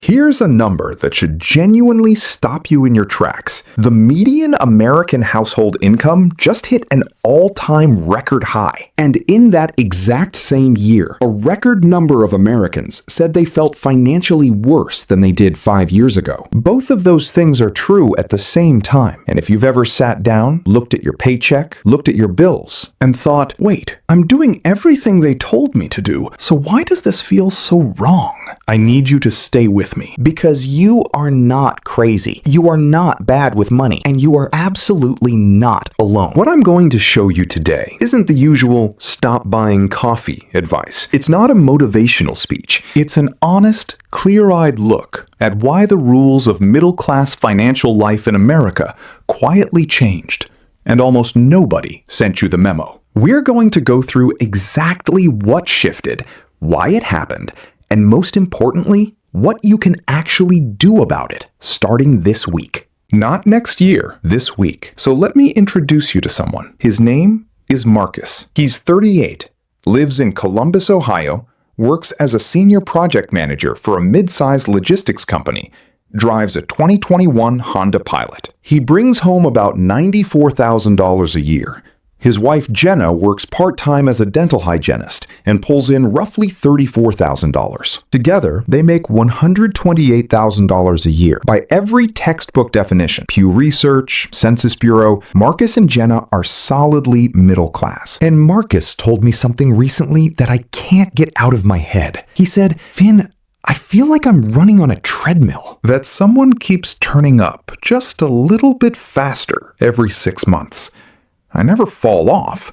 Here's a number that should genuinely stop you in your tracks. The median American household income just hit an all-time record high. And in that exact same year, a record number of Americans said they felt financially worse than they did 5 years ago. Both of those things are true at the same time. And if you've ever sat down, looked at your paycheck, looked at your bills, and thought, wait, I'm doing everything they told me to do, so why does this feel so wrong? I need you to stay with me. Because you are not crazy. You are not bad with money. And you are absolutely not alone. What I'm going to show you today isn't the usual stop buying coffee advice. It's not a motivational speech. It's an honest, clear-eyed look at why the rules of middle-class financial life in America quietly changed, and almost nobody sent you the memo. We're going to go through exactly what shifted, why it happened, and most importantly, what you can actually do about it starting this week. Not next year, this week. So let me introduce you to someone. His name is Marcus. He's 38, lives in Columbus, Ohio, works as a senior project manager for a mid-sized logistics company, drives a 2021 Honda Pilot. He brings home about $94,000 a year. His wife Jenna works part-time as a dental hygienist and pulls in roughly $34,000. Together, they make $128,000 a year. By every textbook definition, Pew Research, Census Bureau, Marcus and Jenna are solidly middle class. And Marcus told me something recently that I can't get out of my head. He said, Finn, I feel like I'm running on a treadmill. That someone keeps turning up just a little bit faster every 6 months. I never fall off,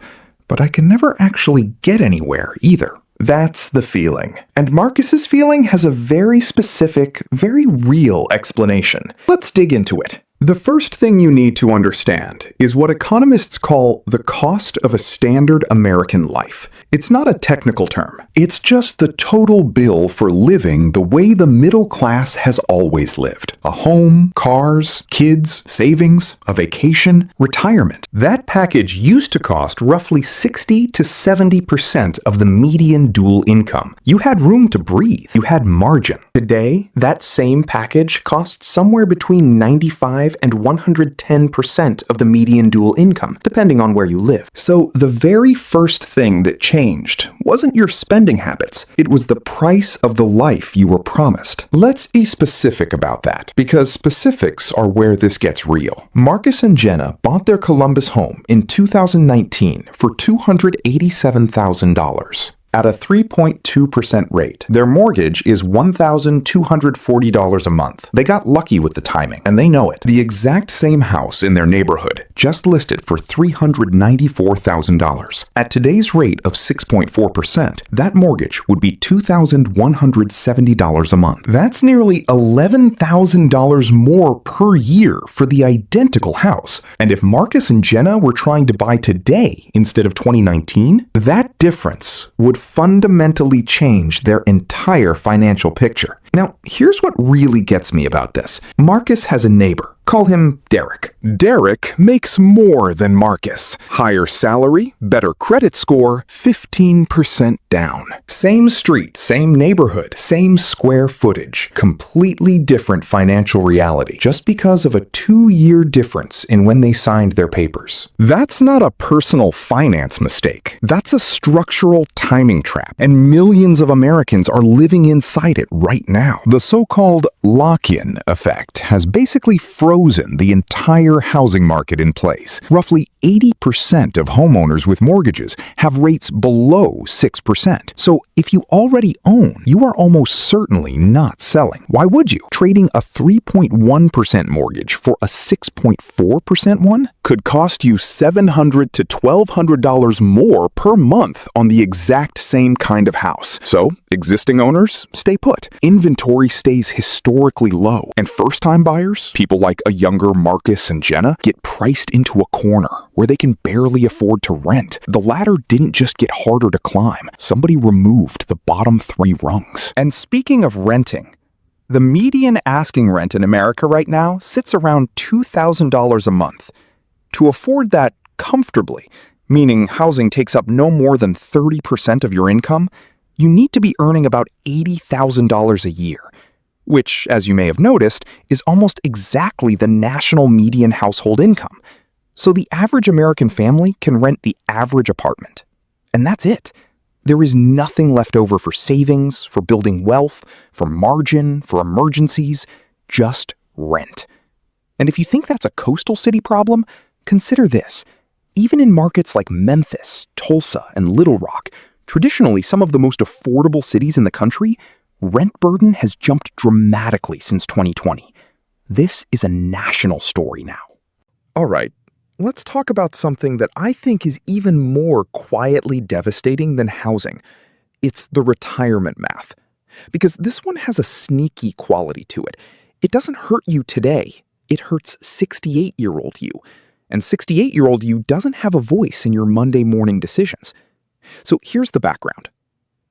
but I can never actually get anywhere either. That's the feeling. And Marcus's feeling has a very specific, very real explanation. Let's dig into it. The first thing you need to understand is what economists call the cost of a standard American life. It's not a technical term. It's just the total bill for living the way the middle class has always lived. A home, cars, kids, savings, a vacation, retirement. That package used to cost roughly 60 to 70% of the median dual income. You had room to breathe. You had margin. Today, that same package costs somewhere between 95 and 110% of the median dual income, depending on where you live. So the very first thing that changed wasn't your spending habits. It was the price of the life you were promised. Let's be specific about that, because specifics are where this gets real. Marcus and Jenna bought their Columbus home in 2019 for $287,000. At a 3.2% rate. Their mortgage is $1,240 a month. They got lucky with the timing, and they know it. The exact same house in their neighborhood just listed for $394,000. At today's rate of 6.4%, that mortgage would be $2,170 a month. That's nearly $11,000 more per year for the identical house. And if Marcus and Jenna were trying to buy today instead of 2019, that difference would fundamentally change their entire financial picture. Now, here's what really gets me about this. Marcus has a neighbor. Call him Derek. Derek makes more than Marcus. Higher salary, better credit score, 15% down. Same street, same neighborhood, same square footage. Completely different financial reality just because of a 2-year difference in when they signed their papers. That's not a personal finance mistake. That's a structural timing trap, and millions of Americans are living inside it right now. The so-called lock-in effect has basically frozen the entire housing market in place. Roughly 80% of homeowners with mortgages have rates below 6%. So if you already own, you are almost certainly not selling. Why would you? Trading a 3.1% mortgage for a 6.4% one could cost you $700 to $1,200 more per month on the exact same kind of house. So existing owners, stay put. Inventory stays historically low. And first-time buyers, people like a younger Marcus and Jenna, get priced into a corner where they can barely afford to rent. The ladder didn't just get harder to climb. Somebody removed the bottom 3 rungs. And speaking of renting, the median asking rent in America right now sits around $2,000 a month. To afford that comfortably, meaning housing takes up no more than 30% of your income, you need to be earning about $80,000 a year. which, as you may have noticed, is almost exactly the national median household income. So the average American family can rent the average apartment. And that's it. There is nothing left over for savings, for building wealth, for margin, for emergencies, just rent. And if you think that's a coastal city problem, consider this. Even in markets like Memphis, Tulsa, and Little Rock, traditionally some of the most affordable cities in the country, rent burden has jumped dramatically since 2020. This is a national story now. All right, let's talk about something that I think is even more quietly devastating than housing. It's the retirement math. Because this one has a sneaky quality to it. It doesn't hurt you today. It hurts 68-year-old you. And 68-year-old you doesn't have a voice in your Monday morning decisions. So here's the background.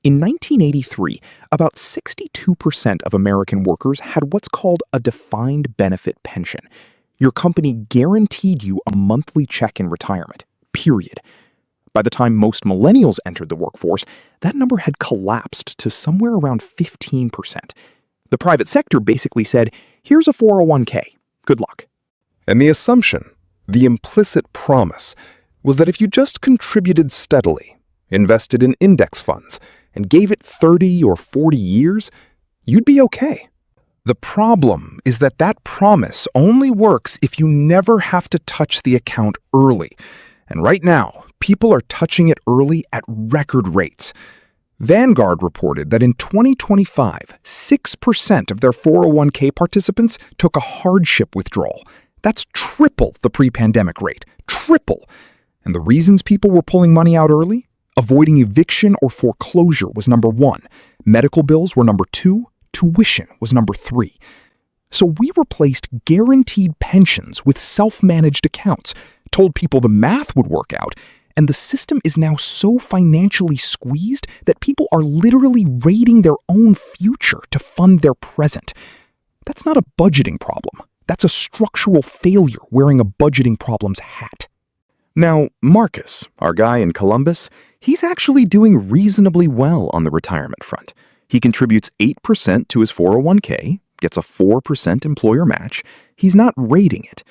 In 1983, about 62% of American workers had what's called a defined benefit pension. Your company guaranteed you a monthly check in retirement, period. By the time most millennials entered the workforce, that number had collapsed to somewhere around 15%. The private sector basically said, here's a 401k. Good luck. And the assumption, the implicit promise, was that if you just contributed steadily, invested in index funds, and gave it 30 or 40 years, you'd be okay. The problem is that that promise only works if you never have to touch the account early. And right now, people are touching it early at record rates. Vanguard reported that in 2025, 6% of their 401k participants took a hardship withdrawal. That's triple the pre-pandemic rate. Triple. And the reasons people were pulling money out early? Avoiding eviction or foreclosure was number 1. Medical bills were number 2. Tuition was number 3. So we replaced guaranteed pensions with self-managed accounts, told people the math would work out, and the system is now so financially squeezed that people are literally raiding their own future to fund their present. That's not a budgeting problem. That's a structural failure wearing a budgeting problem's hat. Now, Marcus, our guy in Columbus, he's actually doing reasonably well on the retirement front. He contributes 8% to his 401k, gets a 4% employer match. He's not raiding it.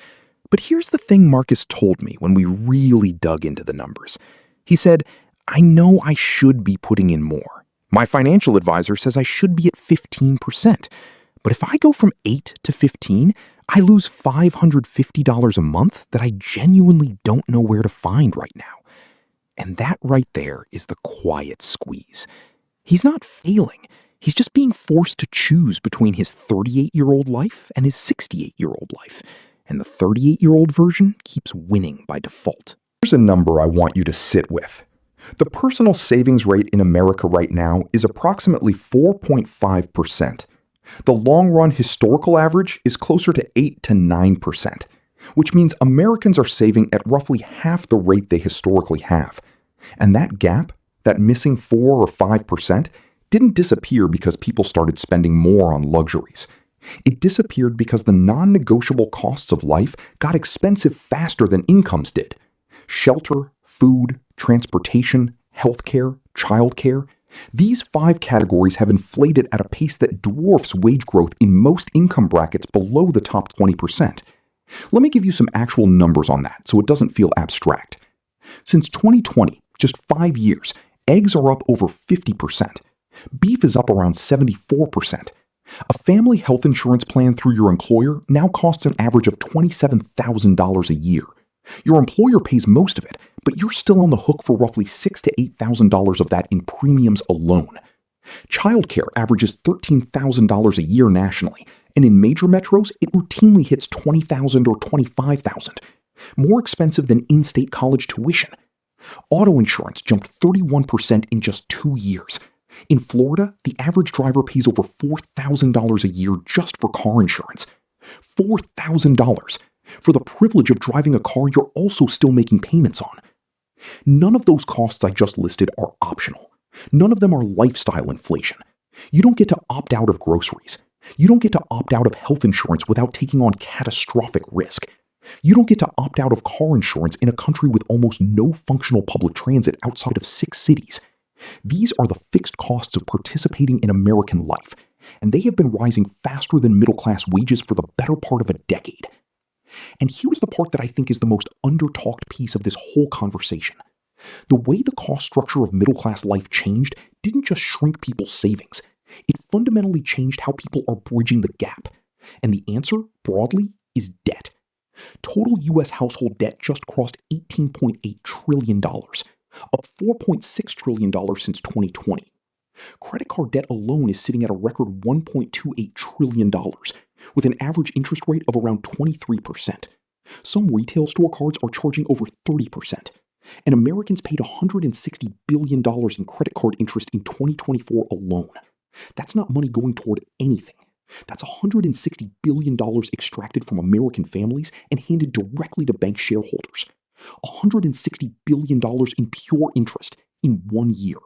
But here's the thing Marcus told me when we really dug into the numbers. He said, I know I should be putting in more. My financial advisor says I should be at 15%. But if I go from 8 to 15, I lose $550 a month that I genuinely don't know where to find right now. And that right there is the quiet squeeze. He's not failing. He's just being forced to choose between his 38-year-old life and his 68-year-old life. And the 38-year-old version keeps winning by default. Here's a number I want you to sit with. The personal savings rate in America right now is approximately 4.5%. The long-run historical average is closer to 8 to 9%, which means Americans are saving at roughly half the rate they historically have. And that gap, that missing 4 or 5%, didn't disappear because people started spending more on luxuries. It disappeared because the non-negotiable costs of life got expensive faster than incomes did. Shelter, food, transportation, healthcare, childcare. These 5 categories have inflated at a pace that dwarfs wage growth in most income brackets below the top 20%. Let me give you some actual numbers on that so it doesn't feel abstract. Since 2020, just 5 years, eggs are up over 50%. Beef is up around 74%. A family health insurance plan through your employer now costs an average of $27,000 a year. Your employer pays most of it, but you're still on the hook for roughly $6,000 to $8,000 of that in premiums alone. Childcare averages $13,000 a year nationally, and in major metros, it routinely hits $20,000 or $25,000, more expensive than in-state college tuition. Auto insurance jumped 31% in just 2 years. In Florida, the average driver pays over $4,000 a year just for car insurance. $4,000 for the privilege of driving a car you're also still making payments on. None of those costs I just listed are optional. None of them are lifestyle inflation. You don't get to opt out of groceries. You don't get to opt out of health insurance without taking on catastrophic risk. You don't get to opt out of car insurance in a country with almost no functional public transit outside of 6 cities. These are the fixed costs of participating in American life, and they have been rising faster than middle-class wages for the better part of a decade. And here's the part that I think is the most under-talked piece of this whole conversation. The way the cost structure of middle-class life changed didn't just shrink people's savings. It fundamentally changed how people are bridging the gap. And the answer, broadly, is debt. Total U.S. household debt just crossed $18.8 trillion, up $4.6 trillion since 2020. Credit card debt alone is sitting at a record $1.28 trillion, with an average interest rate of around 23%. Some retail store cards are charging over 30%. And Americans paid $160 billion in credit card interest in 2024 alone. That's not money going toward anything. That's $160 billion extracted from American families and handed directly to bank shareholders. $160 billion in pure interest in 1 year.